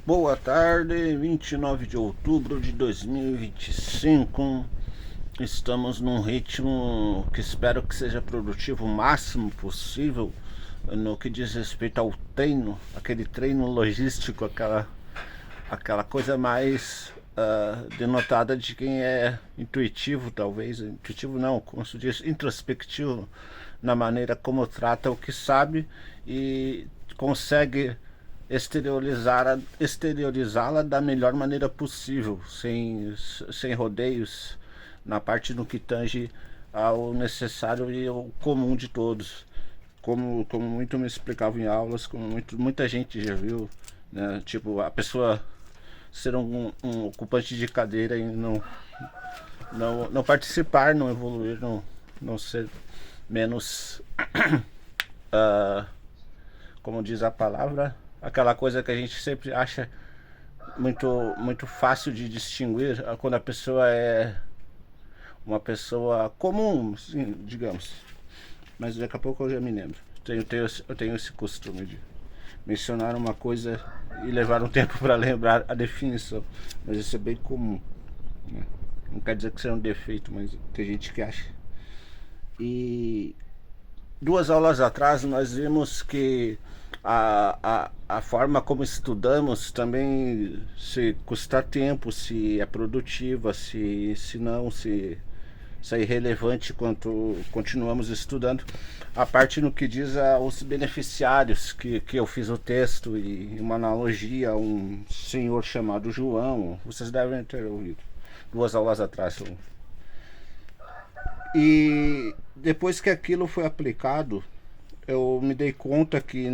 Boa tarde, 29 de outubro de 2025. Estamos num ritmo que espero que seja produtivo o máximo possível no que diz respeito ao treino, aquele treino logístico, aquela coisa mais denotada de quem é intuitivo, talvez. Intuitivo não, como se diz, introspectivo na maneira como trata o que sabe e consegue exteriorizá-la da melhor maneira possível, sem rodeios, na parte no que tange ao necessário e ao comum de todos. Como muito me explicava em aulas, como muita gente já viu, né? Tipo, a pessoa ser um ocupante de cadeira e não participar, não evoluir, não ser menos, uh, como diz a palavra, aquela coisa que a gente sempre acha muito fácil de distinguir quando a pessoa é uma pessoa comum, sim, digamos. Mas daqui a pouco eu já me lembro. Eu tenho esse costume de mencionar uma coisa e levar um tempo para lembrar a definição. Mas isso é bem comum, né? Não quer dizer que seja um defeito, mas tem gente que acha. E 2 aulas atrás nós vimos que a forma como estudamos também, se custa tempo, se é produtiva, se não, se é irrelevante quanto continuamos estudando. A parte no que diz aos beneficiários, que eu fiz o texto e uma analogia a um senhor chamado João, vocês devem ter ouvido 2 aulas atrás. E depois que aquilo foi aplicado, eu me dei conta que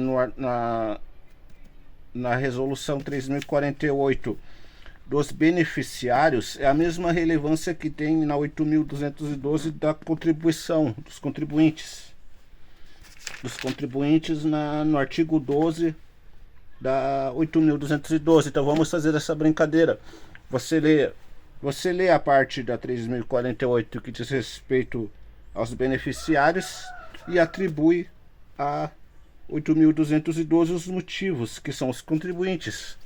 na resolução 3048 dos beneficiários é a mesma relevância que tem na 8.212 da contribuição dos contribuintes. Dos contribuintes no artigo 12 da 8.212. Então vamos fazer essa brincadeira. Você lê, você lê a parte da 3.048 que diz respeito aos beneficiários e atribui a 8.212 os motivos, que são os contribuintes.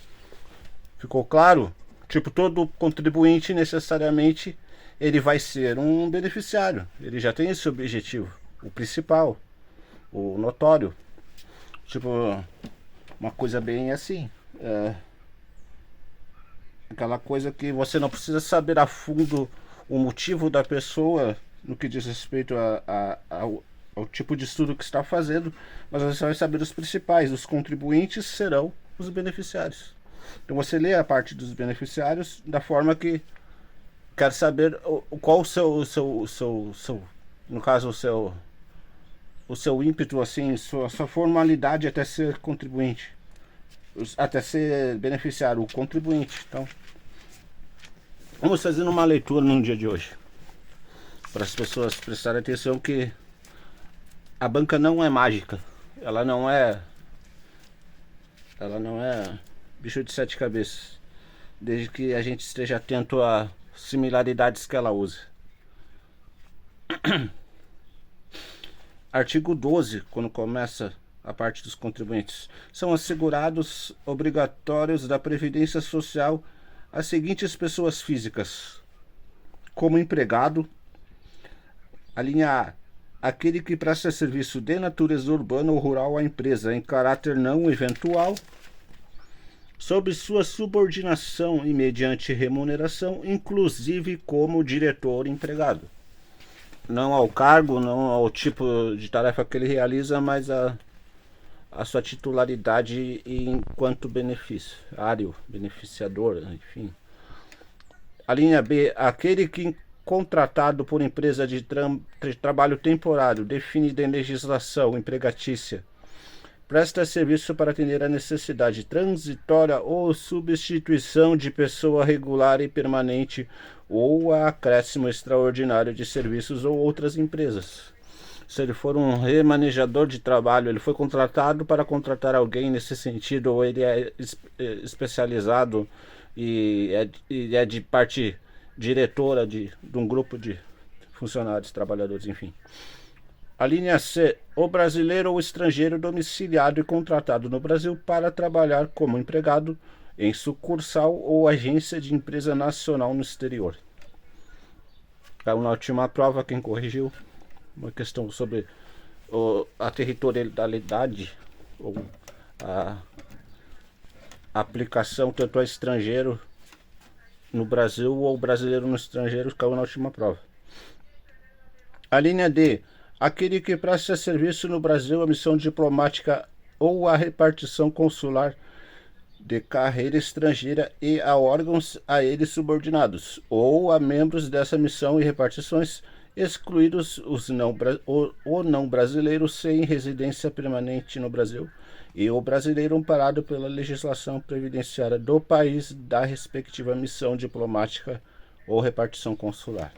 Ficou claro? Tipo, todo contribuinte necessariamente ele vai ser um beneficiário. Ele já tem esse objetivo, o principal, o notório. Tipo, uma coisa bem assim. Aquela coisa que você não precisa saber a fundo o motivo da pessoa no que diz respeito ao tipo de estudo que está fazendo, mas você vai saber os principais. Os contribuintes serão os beneficiários. Então você lê a parte dos beneficiários da forma que quer saber qual o seu no caso o seu ímpeto, assim, sua formalidade até ser contribuinte, até ser beneficiário, o contribuinte. Então vamos fazer uma leitura no dia de hoje para as pessoas prestarem atenção que a banca não é mágica, ela não é bicho de 7 cabeças, desde que a gente esteja atento a similaridades que ela usa. Artigo 12, quando começa a parte dos contribuintes. São assegurados obrigatórios da Previdência Social as seguintes pessoas físicas: como empregado, a linha A, aquele que presta serviço de natureza urbana ou rural à empresa em caráter não eventual, sob sua subordinação e mediante remuneração, inclusive como diretor empregado. Não ao cargo, não ao tipo de tarefa que ele realiza, mas a sua titularidade enquanto beneficiário, beneficiador, enfim. A linha B, aquele que contratado por empresa de trabalho temporário definida em legislação empregatícia presta serviço para atender a necessidade transitória ou substituição de pessoa regular e permanente ou a acréscimo extraordinário de serviços ou outras empresas. Se ele for um remanejador de trabalho, ele foi contratado para contratar alguém nesse sentido, ou ele é especializado e é de parte diretora de um grupo de funcionários, trabalhadores, enfim. A linha C, o brasileiro ou estrangeiro domiciliado e contratado no Brasil para trabalhar como empregado em sucursal ou agência de empresa nacional no exterior. Então, na última prova, quem corrigiu uma questão sobre a territorialidade ou a aplicação tanto a estrangeiro no Brasil ou brasileiro no estrangeiro, caiu na última prova. A linha D. Aquele que presta serviço no Brasil, a missão diplomática ou a repartição consular de carreira estrangeira e a órgãos a eles subordinados, ou a membros dessa missão e repartições, excluídos o não brasileiro sem residência permanente no Brasil e o brasileiro amparado pela legislação previdenciária do país da respectiva missão diplomática ou repartição consular.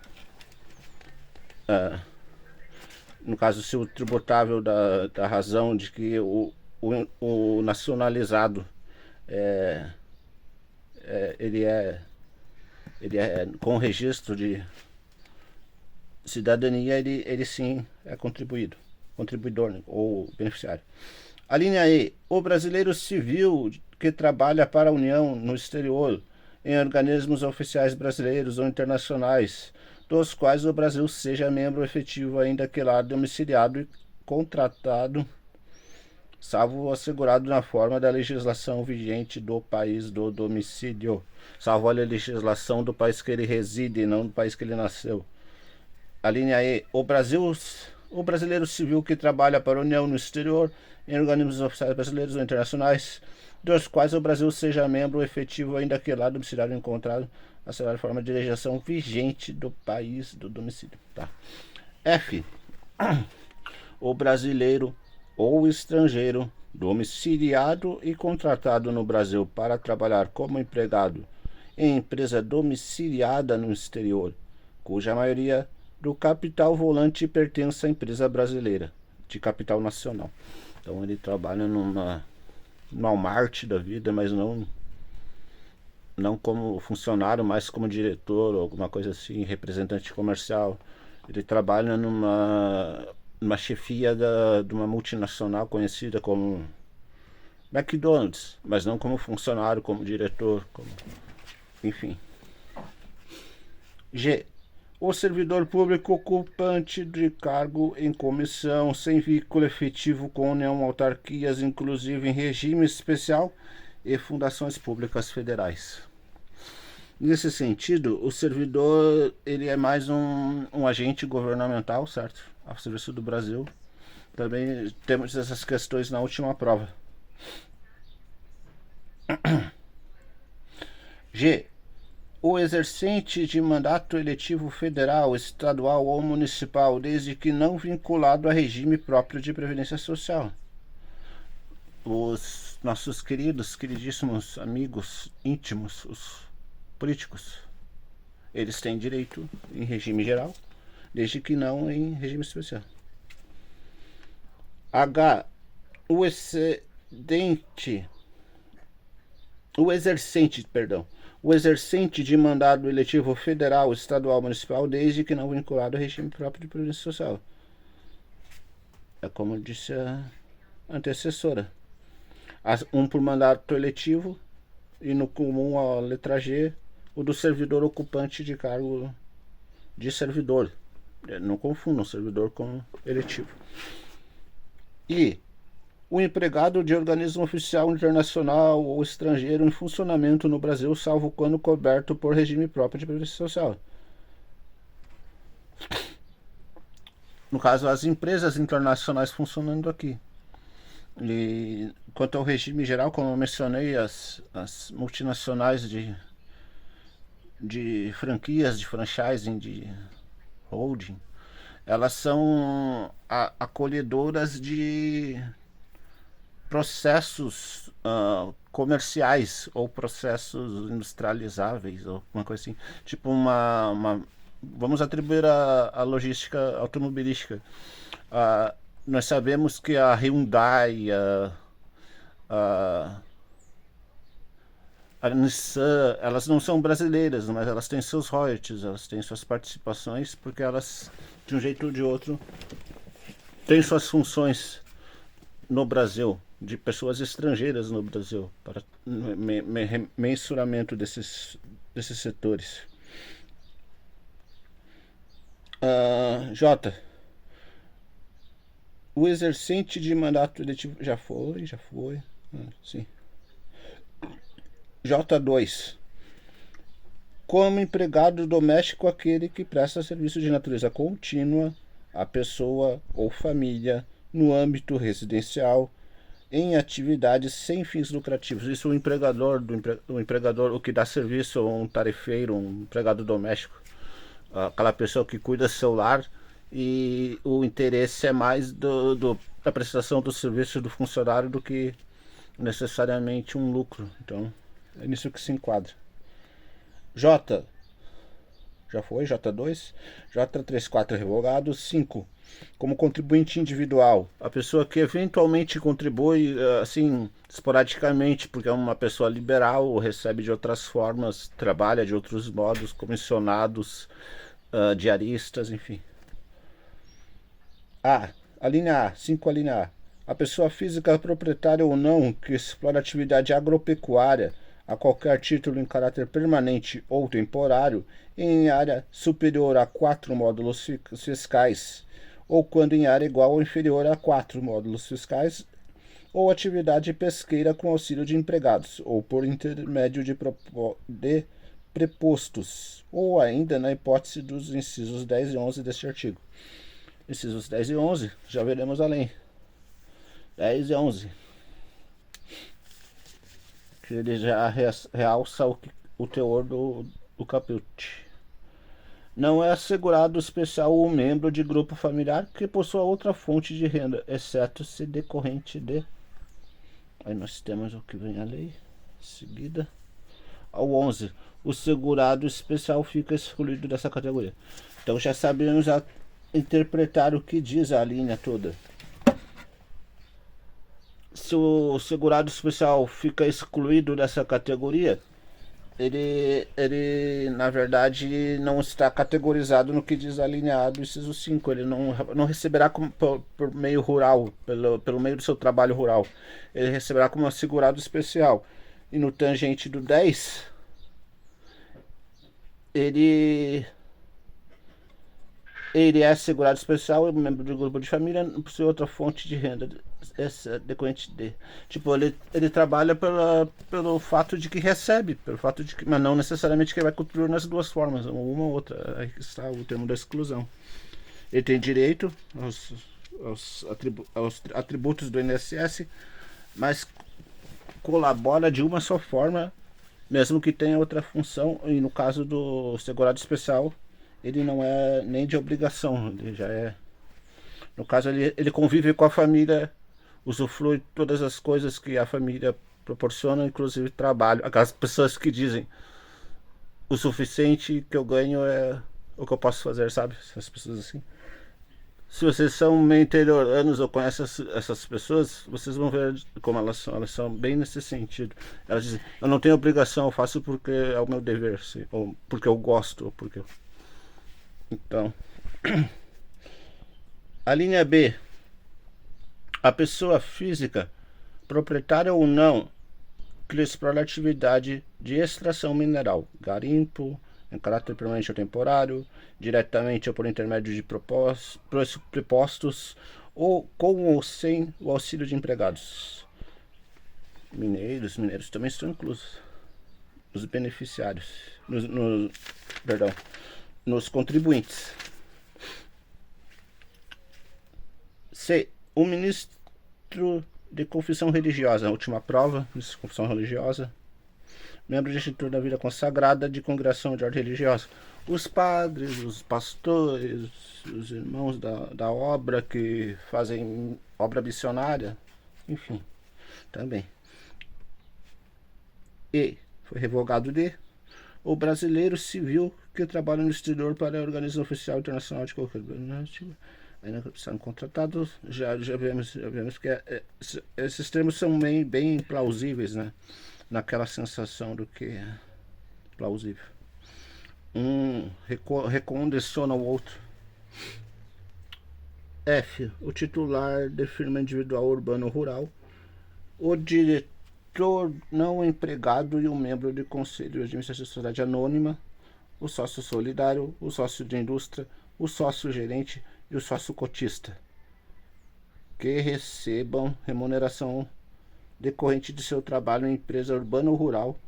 No caso, se o tributável da razão de que o nacionalizado ele é com registro de cidadania, ele sim é contribuidor, né, ou beneficiário. A linha E. O brasileiro civil que trabalha para a União no exterior em organismos oficiais brasileiros ou internacionais, dos quais o Brasil seja membro efetivo, ainda que lá domiciliado e contratado, salvo assegurado na forma da legislação vigente do país do domicílio, salvo a legislação do país que ele reside, não do país que ele nasceu. A linha E. O brasileiro civil que trabalha para a União no exterior em organismos oficiais brasileiros ou internacionais, dos quais o Brasil seja membro efetivo, ainda que lá domiciliado encontrado a ser a forma de legislação vigente do país do domicílio. Tá. F. O brasileiro ou estrangeiro domiciliado e contratado no Brasil para trabalhar como empregado em empresa domiciliada no exterior, cuja maioria do capital volante pertence à empresa brasileira de capital nacional. Então ele trabalha numa Walmart da vida, mas não como funcionário, mas como diretor ou alguma coisa assim, representante comercial. Ele trabalha numa chefia de uma multinacional conhecida como McDonald's, mas não como funcionário, como diretor, enfim. G. O servidor público ocupante de cargo em comissão sem vínculo efetivo com União, autarquias, inclusive em regime especial e fundações públicas federais. Nesse sentido, o servidor ele é mais um agente governamental, certo? Ao serviço do Brasil. Também temos essas questões na última prova. G. O exercente de mandato eletivo federal, estadual ou municipal, desde que não vinculado a regime próprio de previdência social. Os nossos queridíssimos amigos íntimos, os políticos, eles têm direito em regime geral, desde que não em regime especial. H. O exercente de mandado eletivo federal, estadual, municipal, desde que não vinculado a regime próprio de previdência social. É como disse a antecessora. Um por mandato eletivo e no comum a letra G, o do servidor ocupante de cargo de servidor. Não confundam servidor com eletivo. E o empregado de organismo oficial internacional ou estrangeiro em funcionamento no Brasil, salvo quando coberto por regime próprio de previdência social. No caso, as empresas internacionais funcionando aqui. E quanto ao regime geral, como eu mencionei, as multinacionais de franquias, de franchising, de holding, elas são acolhedoras de processos comerciais ou processos industrializáveis ou uma coisa assim, tipo vamos atribuir a logística automobilística. Nós sabemos que a Hyundai, a Nissan, elas não são brasileiras, mas elas têm seus royalties, elas têm suas participações, porque elas, de um jeito ou de outro, têm suas funções no Brasil, de pessoas estrangeiras no Brasil, para mensuramento desses setores. J. O exercente de mandato eletivo. Já foi. Sim. J2. Como empregado doméstico, aquele que presta serviço de natureza contínua à pessoa ou família no âmbito residencial em atividades sem fins lucrativos. Isso o empregador, o que dá serviço, um tarefeiro, um empregado doméstico, aquela pessoa que cuida do seu lar, e o interesse é mais da prestação do serviço do funcionário do que necessariamente um lucro. Então é nisso que se enquadra. J. Já foi, J2. J34 revogado. 5. Como contribuinte individual, a pessoa que eventualmente contribui, assim, esporadicamente, porque é uma pessoa liberal, ou recebe de outras formas, trabalha de outros modos, comissionados, diaristas, enfim. A linha A, 5 a linha A. A pessoa física proprietária ou não que explora atividade agropecuária a qualquer título em caráter permanente ou temporário em área superior a 4 módulos fiscais, ou quando em área igual ou inferior a 4 módulos fiscais, ou atividade pesqueira com auxílio de empregados, ou por intermédio de prepostos, ou ainda na hipótese dos incisos 10 e 11 deste artigo. Incisos 10 e 11, já veremos além. 10 e 11. Que ele já realça o teor do caput. Não é assegurado especial ou membro de grupo familiar que possua outra fonte de renda, exceto se decorrente de... Aí nós temos o que vem a lei. Seguida. Ao 11. O segurado especial fica excluído dessa categoria. Então já sabemos interpretar o que diz a linha toda. Se o segurado especial fica excluído dessa categoria, ele na verdade não está categorizado no que diz a linha A do inciso 5. Ele não receberá por meio rural, pelo meio do seu trabalho rural. Ele receberá como segurado especial. E no tangente do 10, ele é segurado especial, é membro de grupo de família, por ser outra fonte de renda, essa decorrente de. Tipo, ele trabalha pelo fato de que recebe, pelo fato de que, mas não necessariamente que ele vai contribuir nas duas formas, uma ou outra. Aí está o termo da exclusão. Ele tem direito aos atributos do INSS, mas colabora de uma só forma, mesmo que tenha outra função. E no caso do segurado especial, ele não é nem de obrigação, ele já é... No caso, ele convive com a família, usufrui todas as coisas que a família proporciona, inclusive trabalho. Aquelas pessoas que dizem o suficiente que eu ganho é o que eu posso fazer, sabe? Essas pessoas assim. Se vocês são meio interioranos ou conhecem essas pessoas, vocês vão ver como elas são bem nesse sentido. Elas dizem, eu não tenho obrigação, eu faço porque é o meu dever, assim, ou porque eu gosto, ou porque eu... Então, a linha B. A pessoa física, proprietária ou não, que explora atividade de extração mineral, garimpo, em caráter permanente ou temporário, diretamente ou por intermédio de prepostos, ou com ou sem o auxílio de empregados. Mineiros também estão inclusos. Os beneficiários. Nos contribuintes. C. O ministro de confissão religiosa, a última prova, ministro de confissão religiosa, membro de instituto da vida consagrada de congregação de ordem religiosa. Os padres, os pastores, os irmãos da obra que fazem obra missionária, enfim, também. E foi revogado de o brasileiro civil que trabalha no exterior para a Organização Oficial Internacional de qualquer ainda são contratados, já vemos que esses termos são bem plausíveis, né? Naquela sensação do que é plausível. Um recondiciona o outro. F. O titular de firma individual urbano ou rural o diretor não empregado e o membro de conselho de administração de sociedade anônima, o sócio solidário, o sócio de indústria, o sócio gerente e o sócio cotista, que recebam remuneração decorrente de seu trabalho em empresa urbana ou rural,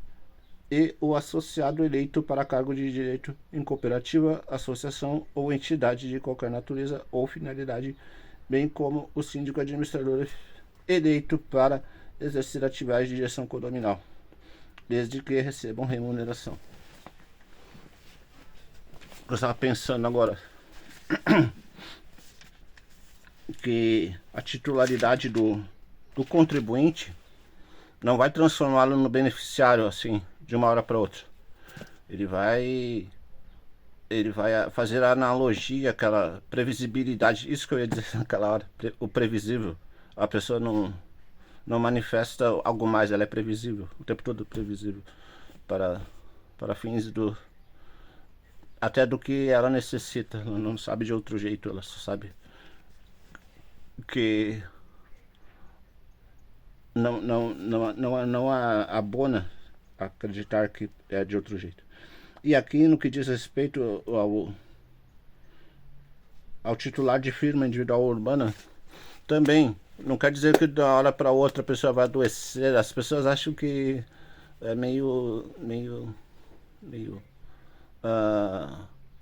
e o associado eleito para cargo de direito em cooperativa, associação ou entidade de qualquer natureza ou finalidade, bem como o síndico administrador eleito para exercer atividade de direção condominal, desde que recebam remuneração. Eu estava pensando agora que a titularidade do contribuinte não vai transformá-lo no beneficiário assim, de uma hora para outra. Ele vai fazer a analogia, aquela previsibilidade, isso que eu ia dizer naquela hora, o previsível. A pessoa não manifesta algo mais, ela é previsível, o tempo todo previsível, para fins até do que ela necessita. Ela não sabe de outro jeito, ela só sabe que não abona acreditar que é de outro jeito. E aqui, no que diz respeito ao titular de firma individual urbana, também não quer dizer que da hora para outra a pessoa vai adoecer. As pessoas acham que é meio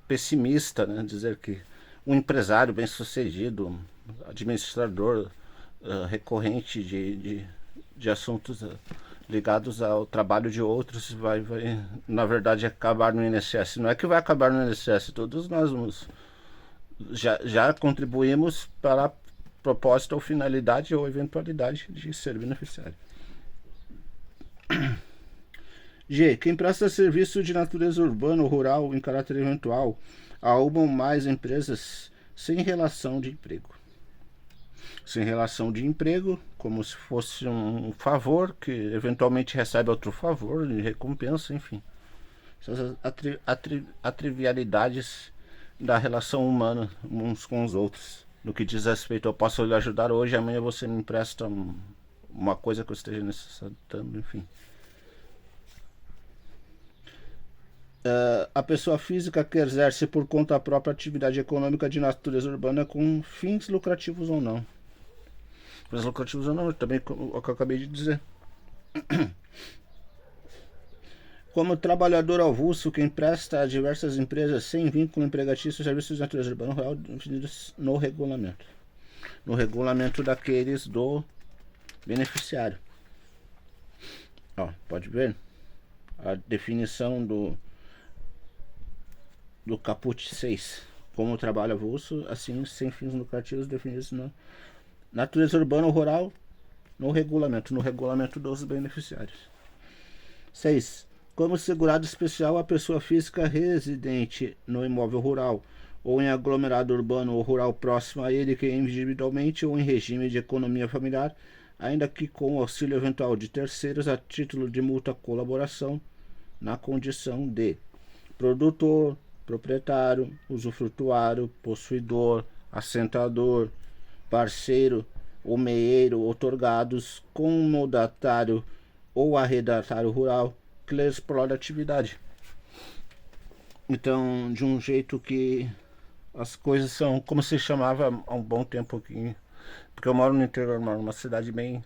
pessimista, né? Dizer que um empresário bem sucedido, administrador recorrente de assuntos ligados ao trabalho de outros vai na verdade acabar no INSS. Não é que vai acabar no INSS, todos nós já contribuímos para a propósito ou finalidade ou eventualidade de ser beneficiário. G. Quem presta serviço de natureza urbana ou rural em caráter eventual a uma ou mais empresas sem relação de emprego. Sem relação de emprego, como se fosse um favor que eventualmente recebe outro favor, de recompensa, enfim. Essas trivialidades da relação humana uns com os outros. No que diz respeito, eu posso lhe ajudar hoje, amanhã você me empresta uma coisa que eu esteja necessitando, enfim. A pessoa física que exerce por conta própria atividade econômica de natureza urbana com fins lucrativos ou não. Fins lucrativos ou não, também o que eu acabei de dizer. Como trabalhador avulso, quem presta a diversas empresas sem vínculo empregatício serviços de natureza urbana rural definidos no regulamento. No regulamento daqueles do beneficiário. Ó, pode ver a definição do caput 6. Como trabalho avulso, assim sem fins lucrativos definidos na natureza urbana ou rural no regulamento dos beneficiários. 6. Como segurado especial, a pessoa física residente no imóvel rural ou em aglomerado urbano ou rural próximo a ele, que individualmente ou em regime de economia familiar, ainda que com auxílio eventual de terceiros a título de mútua colaboração, na condição de produtor, proprietário, usufrutuário, possuidor, assentador, parceiro ou meeiro, outorgados, comodatário ou arrendatário rural, que lhe explora a atividade. Então, de um jeito que as coisas são como se chamava há um bom tempo aqui, porque eu moro no interior, moro numa cidade bem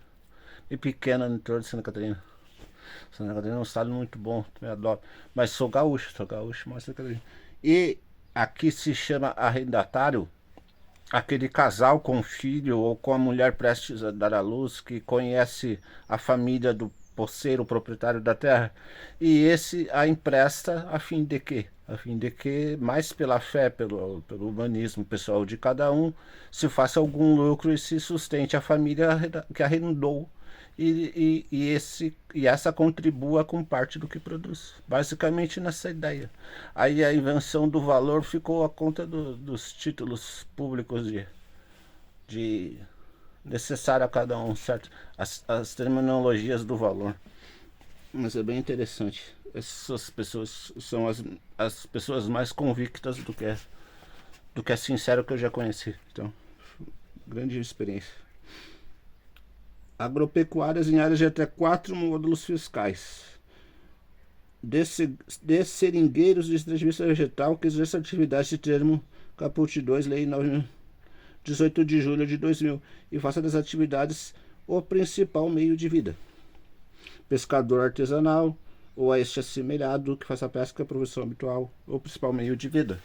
pequena no interior de Santa Catarina. Santa Catarina é um estado muito bom, também adoro, mas sou gaúcho, mas Santa Catarina. E aqui se chama arrendatário aquele casal com filho ou com a mulher prestes a dar à luz, que conhece a família do posseiro, proprietário da terra, e esse a empresta a fim de quê? A fim de que, mais pela fé, pelo humanismo pessoal de cada um, se faça algum lucro e se sustente a família que arrendou, e essa contribua com parte do que produz. Basicamente nessa ideia. Aí a invenção do valor ficou a conta dos títulos públicos de necessário a cada um, certo? As terminologias do valor. Mas é bem interessante. Essas pessoas são as pessoas mais convictas do que é sincero que eu já conheci. Então, grande experiência. agropecuárias em áreas de até 4 módulos fiscais, de seringueiros de extrativismo vegetal que exerce atividade de termo caput 2, lei 18 de julho de 2000, e faça das atividades o principal meio de vida. Pescador artesanal ou a este assemelhado que faça pesca profissão habitual ou principal meio de vida.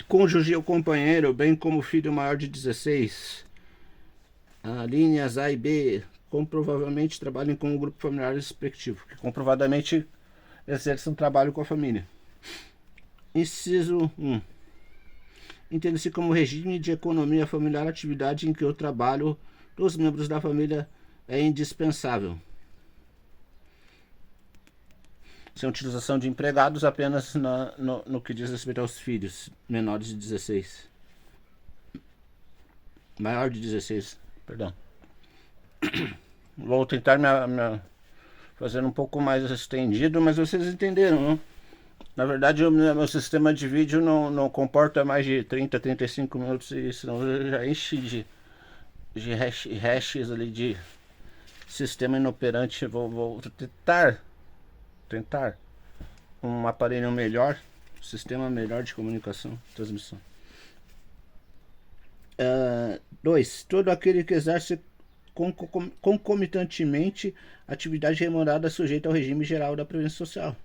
Cônjuge ou companheiro, bem como filho maior de 16, linhas A e B, comprovavelmente trabalhem com o grupo familiar respectivo, que comprovadamente exercem um trabalho com a família. Inciso 1. Entende-se como regime de economia familiar atividade em que o trabalho dos membros da família é indispensável. Sem utilização de empregados apenas no que diz respeito aos filhos menores de 16. Maior de 16, perdão. Vou tentar fazer um pouco mais estendido, mas vocês entenderam, não? Na verdade, o meu sistema de vídeo não comporta mais de 30, 35 minutos, e senão já enche de hashes ali de sistema inoperante. Vou tentar um aparelho melhor, sistema melhor de comunicação, transmissão. 2. Todo aquele que exerce concomitantemente atividade remunerada sujeita ao regime geral da Previdência Social.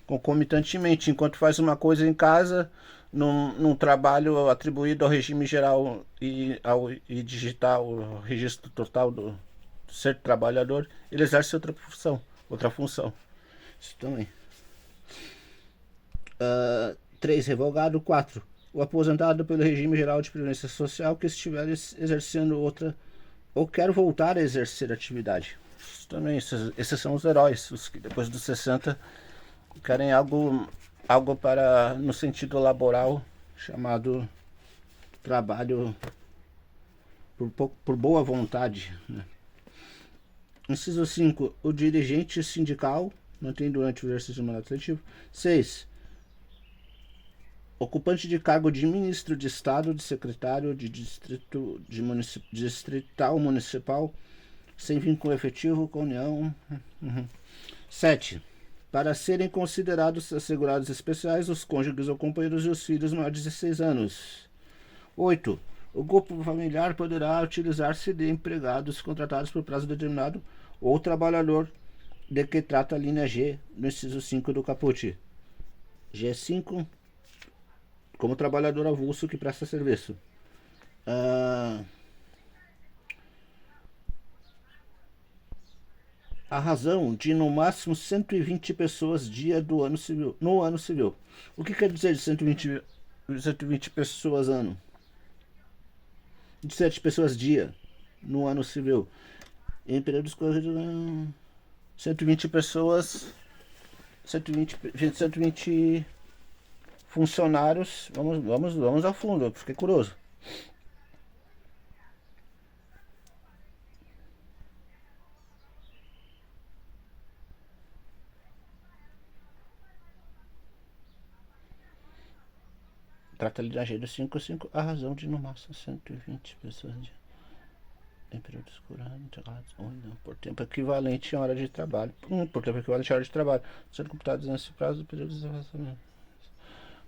Concomitantemente, enquanto faz uma coisa em casa, num trabalho atribuído ao regime geral e digitar o registro total do ser trabalhador, ele exerce outra função. Isso também. 3. Revogado. 4. O aposentado pelo regime geral de previdência social que estiver exercendo outra ou quer voltar a exercer atividade. Isso também, esses são os heróis, os que depois dos 60 querem algo para, no sentido laboral, chamado trabalho por boa vontade, né? Inciso 5. O dirigente sindical mantém durante o exercício do mandato seletivo. 6. Ocupante de cargo de ministro de Estado, de secretário de distrital municipal, sem vínculo efetivo com a União. 7. Para serem considerados assegurados especiais os cônjuges ou companheiros e os filhos maiores de 16 anos. 8. O grupo familiar poderá utilizar-se de empregados contratados por prazo determinado ou trabalhador de que trata a linha G no inciso 5 do caput. G5, como trabalhador avulso que presta serviço. A razão de no máximo 120 pessoas dia do ano civil, no ano civil. O que quer dizer de 120 pessoas ano? De 7 pessoas dia no ano civil. Em períodos corridos, 120 pessoas, 120 funcionários. Vamos a fundo, eu fiquei curioso. Trata ali da agenda 55, a razão de no máximo 120 pessoas em períodos curados, por tempo equivalente à hora de trabalho. Por tempo equivalente à hora de trabalho, sendo computados nesse prazo do período de desenvolvimento.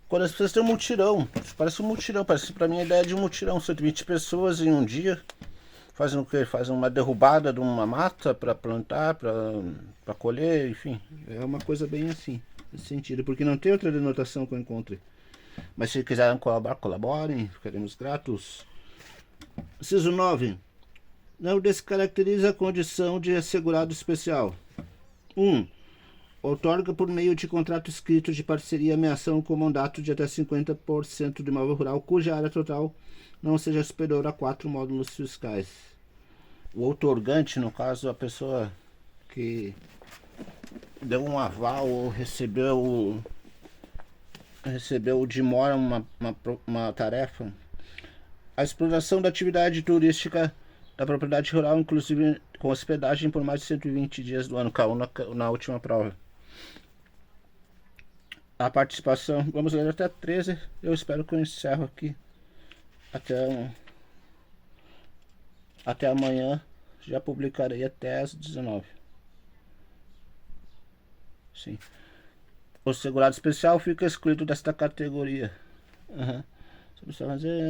Quando as pessoas têm um mutirão, parece um mutirão, parece pra mim a ideia de um mutirão, 120 pessoas em um dia, fazem o quê? Fazem uma derrubada de uma mata para plantar, para colher, enfim, é uma coisa bem assim, nesse sentido, porque não tem outra denotação que eu encontre. Mas se quiserem colaborar, colaborem, ficaremos gratos. Inciso 9. Não descaracteriza a condição de assegurado especial. 1. Outorga por meio de contrato escrito de parceria ameação com mandato de até 50% do imóvel rural cuja área total não seja superior a 4 módulos fiscais. O outorgante, no caso, a pessoa que deu um aval ou recebeu de mora uma tarefa. A exploração da atividade turística da propriedade rural, inclusive com hospedagem por mais de 120 dias do ano, caiu na última prova. A participação, vamos ler até 13, eu espero que eu encerro aqui até até amanhã já publicarei até às 19. Sim. O segurado especial fica excluído desta categoria. Uhum. Você precisa fazer.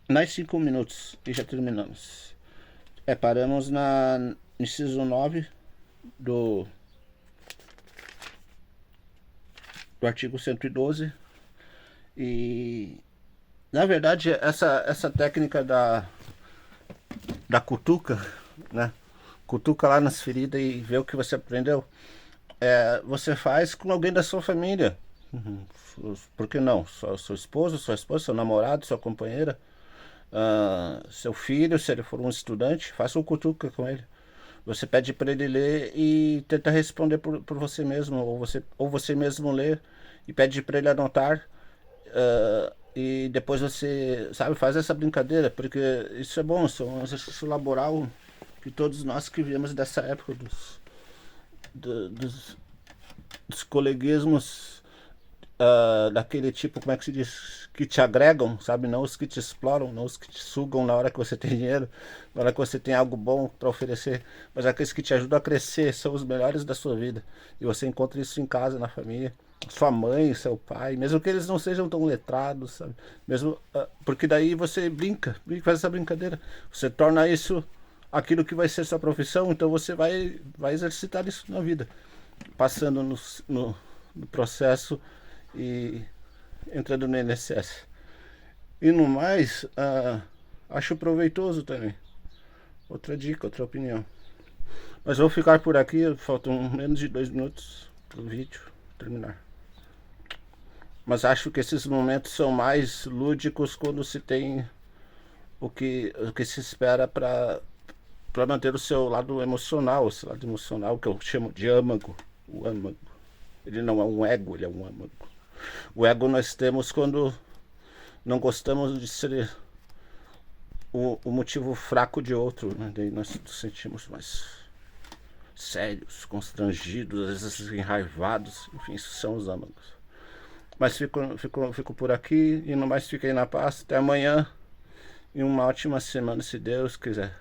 Mais 5 minutos e já terminamos. Paramos na inciso 9 do, do artigo 112. E na verdade essa técnica da cutuca, né? Cutuca lá nas feridas e vê o que você aprendeu. Você faz com alguém da sua família. Uhum. Por que não? Seu esposo, sua esposa, seu namorado, sua companheira, seu filho, se ele for um estudante, faça um cutuca com ele. Você pede para ele ler e tenta responder por você mesmo, ou você mesmo lê e pede para ele anotar. E depois você, sabe, faz essa brincadeira, porque isso é bom, isso é um exercício laboral que todos nós que viemos dessa época dos coleguismos, daquele tipo, como é que se diz, que te agregam, sabe, não os que te exploram, não os que te sugam na hora que você tem dinheiro, na hora que você tem algo bom para oferecer, mas aqueles que te ajudam a crescer, são os melhores da sua vida, e você encontra isso em casa, na família, sua mãe, seu pai, mesmo que eles não sejam tão letrados, sabe, mesmo, porque daí você brinca, faz essa brincadeira, você torna isso aquilo que vai ser sua profissão, então você vai exercitar isso na vida, passando no processo e entrando no INSS. E no mais, acho proveitoso também. Outra dica, outra opinião. Mas vou ficar por aqui, faltam menos de 2 minutos pro vídeo terminar. Mas acho que esses momentos são mais lúdicos quando se tem o que se espera para manter o seu lado emocional, esse lado emocional que eu chamo de âmago. O âmago. Ele não é um ego, ele é um âmago. O ego nós temos quando não gostamos de ser o motivo fraco de outro, né? Daí nós nos sentimos mais sérios, constrangidos, às vezes enraivados, enfim, isso são os âmagos. Mas fico por aqui e no mais fiquem na paz. Até amanhã e uma ótima semana, se Deus quiser.